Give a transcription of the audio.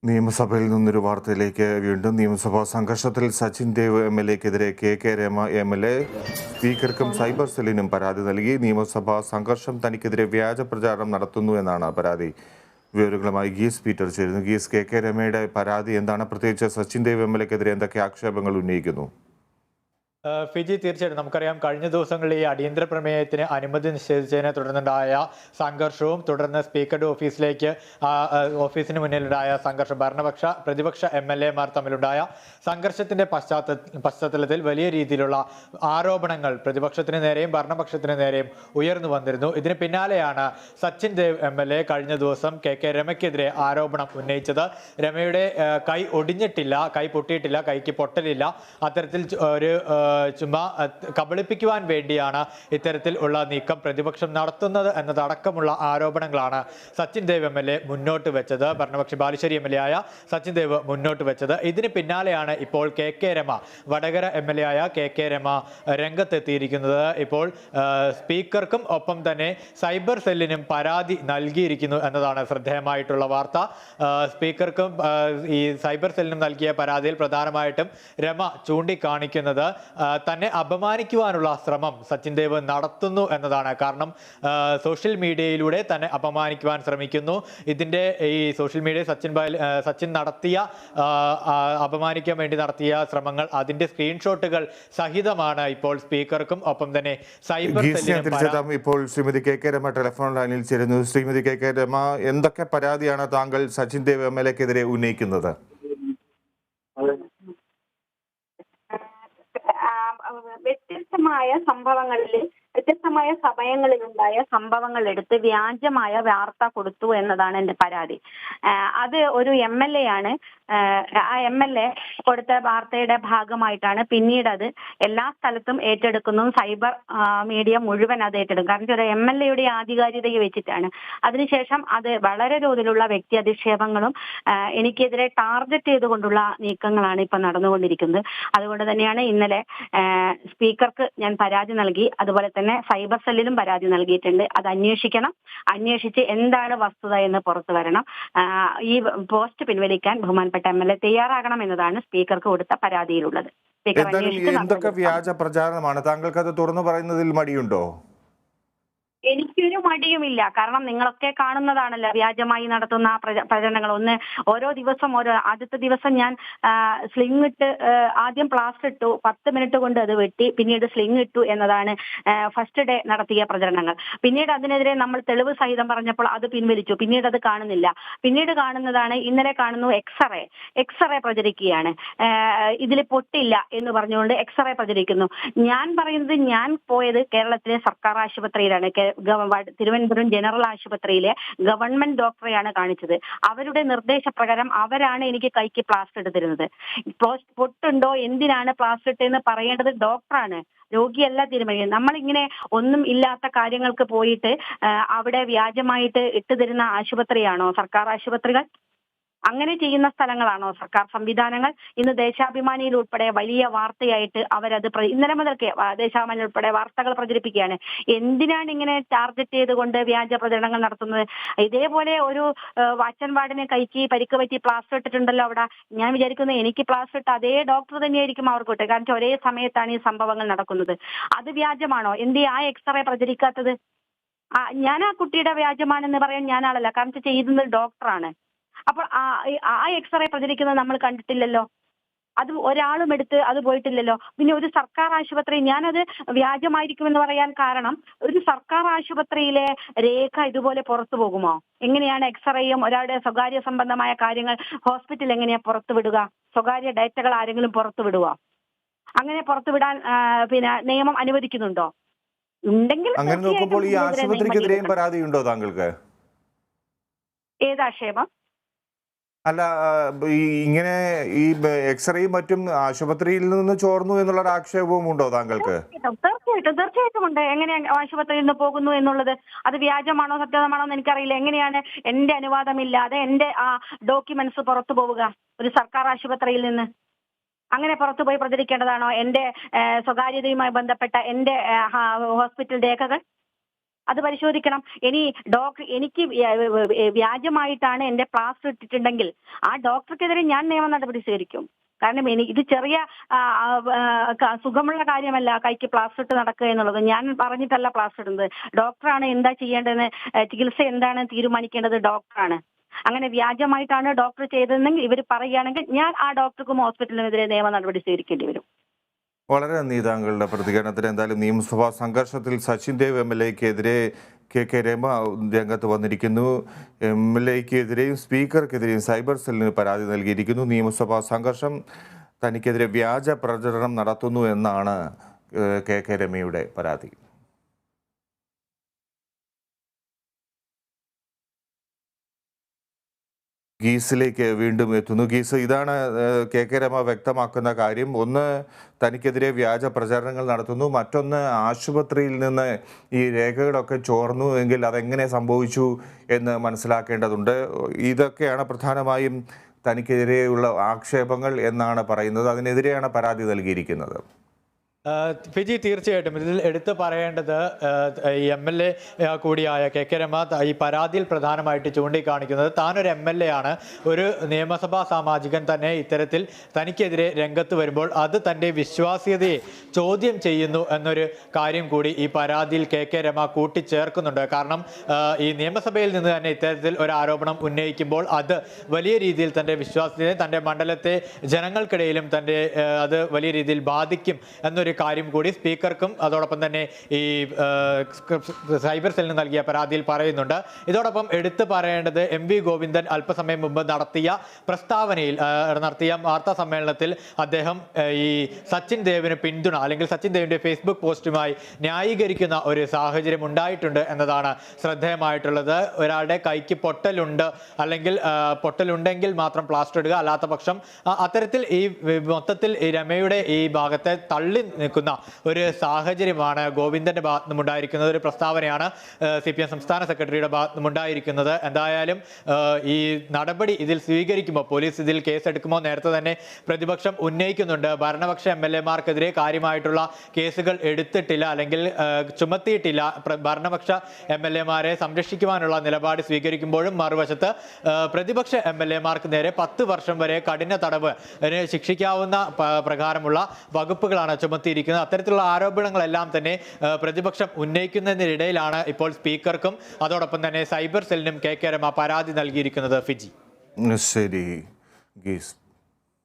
നിയമസഭയിൽ നിന്നൊരു വാർത്തയിലേക്ക് വീണ്ടും. നിയമസഭാ സംഘർഷത്തിൽ സച്ചിൻ ദേവ് എംഎൽഎക്കെതിരെ കെ രമ എംഎൽഎ സ്പീക്കർക്കും സൈബർ സെല്ലിനും പരാതി നൽകി. നിയമസഭാ സംഘർഷം തനിക്കെതിരെ വ്യാജ പ്രചാരണം നടത്തുന്നു എന്നാണ് പരാതി. വിവരങ്ങളുമായി ഗീസ് പീറ്റർ ചേരുന്നു. ഗീസ്, കെ രമയുടെ പരാതി എന്താണ്? പ്രത്യേകിച്ച് സച്ചിൻ ദേവ് എംഎൽഎക്കെതിരെ എന്തൊക്കെ ആക്ഷേപങ്ങൾ ഉന്നയിക്കുന്നു? ഫിജി, തീർച്ചയായിട്ടും നമുക്കറിയാം, കഴിഞ്ഞ ദിവസങ്ങളിൽ ഈ അടിയന്തര പ്രമേയത്തിന് അനുമതി നിഷേധിച്ചതിനെ തുടർന്നുണ്ടായ സംഘർഷവും തുടർന്ന് സ്പീക്കറുടെ ഓഫീസിന് മുന്നിലുണ്ടായ സംഘർഷം, പ്രതിപക്ഷ MLA മാർ തമ്മിലുണ്ടായ സംഘർഷത്തിന്റെ പശ്ചാത്തലത്തിൽ വലിയ രീതിയിലുള്ള ആരോപണങ്ങൾ പ്രതിപക്ഷത്തിന് നേരെയും ഭരണപക്ഷത്തിന് നേരെയും ഉയർന്നു വന്നിരുന്നു. ഇതിന് പിന്നാലെയാണ് സച്ചിൻ ദേവ് MLA കഴിഞ്ഞ ദിവസം കെ രമയ്ക്കെതിരെ ആരോപണം ഉന്നയിച്ചത്. രമയുടെ കൈ ഒടിഞ്ഞിട്ടില്ല, കൈ പൊട്ടിയിട്ടില്ല, കൈക്ക് പൊട്ടലില്ല, അത്തരത്തിൽ ഒരു ചുമ്മാ കബളിപ്പിക്കുവാൻ വേണ്ടിയാണ് ഇത്തരത്തിൽ ഉള്ള നീക്കം പ്രതിപക്ഷം നടത്തുന്നത് എന്നതടക്കമുള്ള ആരോപണങ്ങളാണ് സച്ചിൻ ദേവ് MLA മുന്നോട്ട് വെച്ചത്. ഭരണപക്ഷ ബാലുശ്ശേരി MLA ആയ സച്ചിൻ ദേവ് മുന്നോട്ട് വെച്ചത്. ഇതിന് പിന്നാലെയാണ് ഇപ്പോൾ കെ രമ, വടകര MLA ആയ കെ രമ രംഗത്തെത്തിയിരിക്കുന്നത്. ഇപ്പോൾ സ്പീക്കർക്കും ഒപ്പം തന്നെ സൈബർ സെല്ലിനും പരാതി നൽകിയിരിക്കുന്നു എന്നതാണ് ശ്രദ്ധേയമായിട്ടുള്ള വാർത്ത. സ്പീക്കർക്കും ഈ സൈബർ സെല്ലിനും നൽകിയ പരാതിയിൽ പ്രധാനമായിട്ടും രമ ചൂണ്ടിക്കാണിക്കുന്നത് തന്നെ അപമാനിക്കുവാനുള്ള ശ്രമം സച്ചിൻ ദേവ് നടത്തുന്നു എന്നതാണ്. കാരണം സോഷ്യൽ മീഡിയയിലൂടെ തന്നെ അപമാനിക്കുവാൻ ശ്രമിക്കുന്നു. ഇതിന്റെ ഈ സോഷ്യൽ മീഡിയ സച്ചിൻ നടത്തിയ അപമാനിക്കാൻ വേണ്ടി നടത്തിയ ശ്രമങ്ങൾ, അതിന്റെ സ്ക്രീൻഷോട്ടുകൾ സഹിതമാണ് ഇപ്പോൾ സ്പീക്കർക്കും ഒപ്പം തന്നെ സൈബർ സെല്ലിനും. ഇപ്പോൾ ശ്രീമതി കെ രമ ടെലിഫോൺ ലൈനിൽ ചേരുന്നു. ശ്രീമതി കെ രമ, എന്തൊക്കെ പരാതിയാണ് താങ്കൾ സച്ചിൻ ദേവ് MLAക്കെതിരെ ഉന്നയിക്കുന്നത്? വ്യത്യസ്തമായ സമയങ്ങളിലുണ്ടായ സംഭവങ്ങൾ എടുത്ത് വ്യാജമായ വാർത്ത കൊടുത്തു എന്നതാണ് എന്റെ പരാതി. അത് ഒരു MLA ആണ്. ആ MLA കൊടുത്ത വാർത്തയുടെ ഭാഗമായിട്ടാണ് പിന്നീട് അത് എല്ലാ സ്ഥലത്തും ഏറ്റെടുക്കുന്നു. സൈബർ മീഡിയ മുഴുവൻ അത് ഏറ്റെടുക്കും. കാരണം ഒരു MLAയുടെ ആധികാരികതയെ വെച്ചിട്ടാണ്. അതിനുശേഷം അത് വളരെ തോതിലുള്ള വ്യക്തി അധിക്ഷേപങ്ങളും എനിക്കെതിരെ ടാർഗറ്റ് ചെയ്തുകൊണ്ടുള്ള നീക്കങ്ങളാണ് ഇപ്പൊ നടന്നുകൊണ്ടിരിക്കുന്നത്. അതുകൊണ്ട് തന്നെയാണ് ഇന്നലെ സ്പീക്കർക്ക് ഞാൻ പരാതി നൽകി. അതുപോലെ തന്നെ സൈബർ സെല്ലിലും പരാതി നൽകിയിട്ടുണ്ട്. അത് അന്വേഷിക്കണം, അന്വേഷിച്ച് എന്താണ് വസ്തുത എന്ന് പുറത്തു വരണം. ഈ പോസ്റ്റ് പിൻവലിക്കാൻ ബഹുമാനപ്പെട്ട MLA തയ്യാറാകണം എന്നതാണ് സ്പീക്കർക്ക് കൊടുത്ത പരാതിയിലുള്ളത്. എന്തൊക്കെ വ്യാജ പ്രചാരണമാണ്? താങ്കൾക്ക് അത് തുറന്നു പറയുന്നതിൽ മടിയുണ്ടോ? എനിക്കൊരു മടിയുമില്ല. കാരണം നിങ്ങളൊക്കെ കാണുന്നതാണല്ലോ വ്യാജമായി നടത്തുന്ന പ്രചരണങ്ങൾ. ഓരോ ദിവസം ആദ്യത്തെ ദിവസം ഞാൻ സ്ലിംഗ് ഇട്ട് ആദ്യം പ്ലാസ്റ്റർ ഇട്ടു, 10 മിനിറ്റ് കൊണ്ട് അത് വെട്ടി, പിന്നീട് സ്ലിംഗ് ഇട്ടു എന്നതാണ് ഫസ്റ്റ് ഡേ നടത്തിയ പ്രചരണങ്ങൾ. പിന്നീട് അതിനെതിരെ നമ്മൾ തെളിവ് സഹിതം പറഞ്ഞപ്പോൾ അത് പിൻവലിച്ചു. പിന്നീട് അത് കാണുന്നില്ല. പിന്നീട് കാണുന്നതാണ്, ഇന്നലെ കാണുന്നു എക്സ്റേ പ്രചരിക്കുകയാണ്. ഇതിൽ പൊട്ടില്ല എന്ന് പറഞ്ഞുകൊണ്ട് എക്സ്റേ പ്രചരിക്കുന്നു. ഞാൻ പറയുന്നത്, ഞാൻ പോയത് കേരളത്തിലെ സർക്കാർ ആശുപത്രിയിലാണ്. തിരുവനന്തപുരം ജനറൽ ആശുപത്രിയിലെ ഗവൺമെന്റ് ഡോക്ടറെയാണ് കാണിച്ചത്. അവരുടെ നിർദ്ദേശപ്രകാരം അവരാണ് എനിക്ക് കൈക്ക് പ്ലാസ്റ്റർ ഇട്ടുതരുന്നത്. പൊട്ടുണ്ടോ, എന്തിനാണ് പ്ലാസ്റ്റർ ഇട്ടെന്ന് പറയേണ്ടത് ഡോക്ടറാണ്, രോഗിയല്ല തീരുമാനിക്കുന്നത്. നമ്മളിങ്ങനെ ഒന്നും ഇല്ലാത്ത കാര്യങ്ങൾക്ക് പോയിട്ട് അവിടെ വ്യാജമായിട്ട് ഇട്ടുതരുന്ന ആശുപത്രിയാണോ സർക്കാർ ആശുപത്രികൾ? അങ്ങനെ ചെയ്യുന്ന സ്ഥലങ്ങളാണോ സർക്കാർ സംവിധാനങ്ങൾ? ഇന്ന് ദേശാഭിമാനിയിൽ ഉൾപ്പെടെ വലിയ വാർത്തയായിട്ട് അവരത് ഇന്നലെ മുതൽക്കേ ദേശാഭിമാനി ഉൾപ്പെടെ വാർത്തകൾ പ്രചരിപ്പിക്കുകയാണ്. എന്തിനാണ് ഇങ്ങനെ ടാർഗറ്റ് ചെയ്തുകൊണ്ട് വ്യാജ പ്രചരണങ്ങൾ നടത്തുന്നത്? ഇതേപോലെ ഒരു വാച്ചൻ വാർഡിന് കൈക്ക് പരിക്ക് പറ്റി പ്ലാസ്റ്റർ ഇട്ടിട്ടുണ്ടല്ലോ അവിടെ. ഞാൻ വിചാരിക്കുന്നത് എനിക്ക് പ്ലാസ്റ്റർ ഇട്ട അതേ ഡോക്ടർ തന്നെയായിരിക്കും അവർക്ക് ഇട്ടത്. കാരണം ഒരേ സമയത്താണ് ഈ സംഭവങ്ങൾ നടക്കുന്നത്. അത് വ്യാജമാണോ? എന്തേ ആ എക്സ്റേ പ്രചരിക്കാത്തത്? ഞാൻ ആ കുട്ടിയുടെ വ്യാജമാണെന്ന് പറയാൻ ഞാനാളല്ല. കാരണം ചെയ്യുന്നത് ഡോക്ടറാണ്. അപ്പോൾ ആ എക്സ്റേ പ്രചരിക്കുന്നത് നമ്മൾ കണ്ടിട്ടില്ലല്ലോ. അത് ഒരാളും എടുത്ത് അത് പോയിട്ടില്ലല്ലോ. പിന്നെ ഒരു സർക്കാർ ആശുപത്രി, ഞാനത് വ്യാജമായിരിക്കുമെന്ന് പറയാൻ കാരണം, ഒരു സർക്കാർ ആശുപത്രിയിലെ രേഖ ഇതുപോലെ പുറത്തു പോകുമോ? എങ്ങനെയാണ് എക്സ്റേയും ഒരാളുടെ സ്വകാര്യ സംബന്ധമായ കാര്യങ്ങൾ ഹോസ്പിറ്റൽ എങ്ങനെയാ പുറത്തു വിടുക? സ്വകാര്യ ഡേറ്റകൾ ആരെങ്കിലും പുറത്തു വിടുക? അങ്ങനെ പുറത്തുവിടാൻ നിയമം അനുവദിക്കുന്നുണ്ടോ? ഉണ്ടെങ്കിൽ അങ്ങനെ നോക്കുമ്പോൾ ഈ ആശുപത്രിക്കെതിരെയും പരാതിയുണ്ടോ താങ്കൾക്ക്? ഏതാക്ഷേപം? അല്ല, ഇങ്ങനെ ഈ എക്സ്റേയും മറ്റും ആശുപത്രിയിൽ നിന്ന് ചോർന്നു എന്നുള്ള ആക്ഷേപവും ഉണ്ടോ താങ്കൾക്ക്? തീർച്ചയായിട്ടും ഉണ്ട്. എങ്ങനെ ആശുപത്രിയിൽ നിന്ന് പോകുന്നു എന്നുള്ളത് അത് വ്യാജമാണോ സത്യമാണോ എന്ന് എനിക്കറിയില്ല. എങ്ങനെയാണ് എന്റെ അനുവാദമില്ലാതെ എന്റെ ഡോക്യുമെന്റ്സ് പുറത്തു പോവുക ഒരു സർക്കാർ ആശുപത്രിയിൽ നിന്ന്? അങ്ങനെ പുറത്തുപോയി പ്രചരിക്കേണ്ടതാണോ എന്റെ സ്വകാര്യതയുമായി ബന്ധപ്പെട്ട എന്റെ ഹോസ്പിറ്റൽ രേഖകൾ? അത് പരിശോധിക്കണം. ഇനി ഡോക്ടർ എനിക്ക് വ്യാജമായിട്ടാണ് എന്റെ പ്ലാസ്റ്റർ ഇട്ടിട്ടുണ്ടെങ്കിൽ ആ ഡോക്ടർക്കെതിരെ ഞാൻ നിയമ നടപടി സ്വീകരിക്കും. കാരണം ഇത് ചെറിയ സുഖമുള്ള കാര്യമല്ല കൈക്ക് പ്ലാസ്റ്റർ ഇട്ട് നടക്കുക എന്നുള്ളത്. ഞാൻ പറഞ്ഞിട്ടല്ല പ്ലാസ്റ്റർ ഇടുന്നത്. ഡോക്ടറാണ് എന്താ ചെയ്യേണ്ടതെന്ന്, ചികിത്സ എന്താണ് തീരുമാനിക്കേണ്ടത് ഡോക്ടറാണ്. അങ്ങനെ വ്യാജമായിട്ടാണ് ഡോക്ടർ ചെയ്തതെങ്കിൽ ഇവർ പറയുകയാണെങ്കിൽ ഞാൻ ആ ഡോക്ടർക്കും ഹോസ്പിറ്റലിനെതിരെ നിയമ നടപടി സ്വീകരിക്കേണ്ടി വരും. വളരെ നന്ദി താങ്കളുടെ പ്രതികരണത്തിന്. എന്തായാലും നിയമസഭാ സംഘർഷത്തിൽ സച്ചിൻ ദേവ് MLA-ക്കെതിരെ കെ രമ രംഗത്ത് വന്നിരിക്കുന്നു. MLA-ക്കെതിരെയും സ്പീക്കർക്കെതിരെയും സൈബർ സെല്ലിന് പരാതി നൽകിയിരിക്കുന്നു. നിയമസഭാ സംഘർഷം തനിക്കെതിരെ വ്യാജ പ്രചരണം നടത്തുന്നു എന്നാണ് കെ രമയുടെ പരാതി. ഗീസിലേക്ക് വീണ്ടും എത്തുന്നു. ഗീസ്, ഇതാണ് കെ രമ വ്യക്തമാക്കുന്ന കാര്യം. ഒന്ന്, തനിക്കെതിരെ വ്യാജ പ്രചാരണങ്ങൾ നടത്തുന്നു. മറ്റൊന്ന്, ആശുപത്രിയിൽ നിന്ന് ഈ രേഖകളൊക്കെ ചോർന്നു എങ്കിൽ അതെങ്ങനെ സംഭവിച്ചു എന്ന് മനസ്സിലാക്കേണ്ടതുണ്ട്. ഇതൊക്കെയാണ് പ്രധാനമായും തനിക്കെതിരെയുള്ള ആക്ഷേപങ്ങൾ എന്നാണ് പറയുന്നത്. അതിനെതിരെയാണ് പരാതി നൽകിയിരിക്കുന്നത്. ഫിജി, തീർച്ചയായിട്ടും ഇതിൽ എടുത്തു പറയേണ്ടത് MLA കൂടിയായ കെ രമ ഈ പരാതിയിൽ പ്രധാനമായിട്ട് ചൂണ്ടിക്കാണിക്കുന്നത് താനൊരു MLA ആണ്, ഒരു നിയമസഭാ സാമാജികൻ തന്നെ ഇത്തരത്തിൽ തനിക്കെതിരെ രംഗത്ത് വരുമ്പോൾ അത് തൻ്റെ വിശ്വാസ്യതയെ ചോദ്യം ചെയ്യുന്നു എന്നൊരു കാര്യം കൂടി ഈ പരാതിയിൽ കെ രമ കൂട്ടിച്ചേർക്കുന്നുണ്ട്. കാരണം ഈ നിയമസഭയിൽ നിന്ന് തന്നെ ഇത്തരത്തിൽ ഒരു ആരോപണം ഉന്നയിക്കുമ്പോൾ അത് വലിയ രീതിയിൽ തൻ്റെ വിശ്വാസ്യതയെ, തൻ്റെ മണ്ഡലത്തെ ജനങ്ങൾക്കിടയിലും തൻ്റെ അത് വലിയ രീതിയിൽ ബാധിക്കും എന്നൊരു കാര്യം കൂടി സ്പീക്കർക്കും അതോടൊപ്പം തന്നെ ഈ സൈബർ സെല്ലിന് നൽകിയ പരാതിയിൽ പറയുന്നുണ്ട്. ഇതോടൊപ്പം എടുത്തു പറയേണ്ടത് MV ഗോവിന്ദൻ അല്പസമയം മുമ്പ് നടത്തിയ പ്രസ്താവനയിൽ നടത്തിയ വാർത്താ സമ്മേളനത്തിൽ അദ്ദേഹം ഈ സച്ചിൻ ദേവിന് പിന്തുണ അല്ലെങ്കിൽ സച്ചിൻ ദേവിന്റെ ഫേസ്ബുക്ക് പോസ്റ്റുമായി ന്യായീകരിക്കുന്ന ഒരു സാഹചര്യം ഉണ്ടായിട്ടുണ്ട് എന്നതാണ് ശ്രദ്ധേയമായിട്ടുള്ളത്. ഒരാളുടെ കൈക്ക് പൊട്ടലുണ്ട് അല്ലെങ്കിൽ പൊട്ടലുണ്ടെങ്കിൽ മാത്രം പ്ലാസ്റ്റർ ഇടുക, അല്ലാത്ത പക്ഷം അത്തരത്തിൽ ഈ മൊത്തത്തിൽ ഈ രമയുടെ ഈ ഭാഗത്തെ തള്ളി നിൽക്കുന്ന ഒരു സാഹചര്യമാണ് ഗോവിന്ദന്റെ ഭാഗത്തു നിന്നുണ്ടായിരിക്കുന്നത്. ഒരു പ്രസ്താവനയാണ് CPM സംസ്ഥാന സെക്രട്ടറിയുടെ ഭാഗത്തു നിന്നുണ്ടായിരിക്കുന്നത്. എന്തായാലും ഈ നടപടി ഇതിൽ സ്വീകരിക്കുമ്പോൾ പോലീസ് ഇതിൽ കേസെടുക്കുമോ നേരത്തെ തന്നെ പ്രതിപക്ഷം ഉന്നയിക്കുന്നുണ്ട്. ഭരണപക്ഷ MLA-മാർക്കെതിരെ കാര്യമായിട്ടുള്ള കേസുകൾ എടുത്തിട്ടില്ല അല്ലെങ്കിൽ ചുമത്തിയിട്ടില്ല. ഭരണപക്ഷ MLA-മാരെ സംരക്ഷിക്കുവാനുള്ള നിലപാട് സ്വീകരിക്കുമ്പോഴും മറുവശത്ത് പ്രതിപക്ഷ MLA-മാർക്ക് നേരെ 10 വർഷം വരെ കഠിന തടവ് ശിക്ഷിക്കാവുന്ന പ്രകാരമുള്ള വകുപ്പുകളാണ് ചുമത്തിയിരിക്കുന്നത്. അത്തരത്തിലുള്ള ആരോപണങ്ങളെല്ലാം തന്നെ പ്രതിപക്ഷം ഉന്നയിക്കുന്നതിനിടയിലാണ് ഇപ്പോൾ സ്പീക്കർക്കും അതോടൊപ്പം തന്നെ സൈബർ സെല്ലിനും കെ രമ പരാതി നൽകിയിരിക്കുന്നത്. ഫിജി, ശരി ഗീസ്.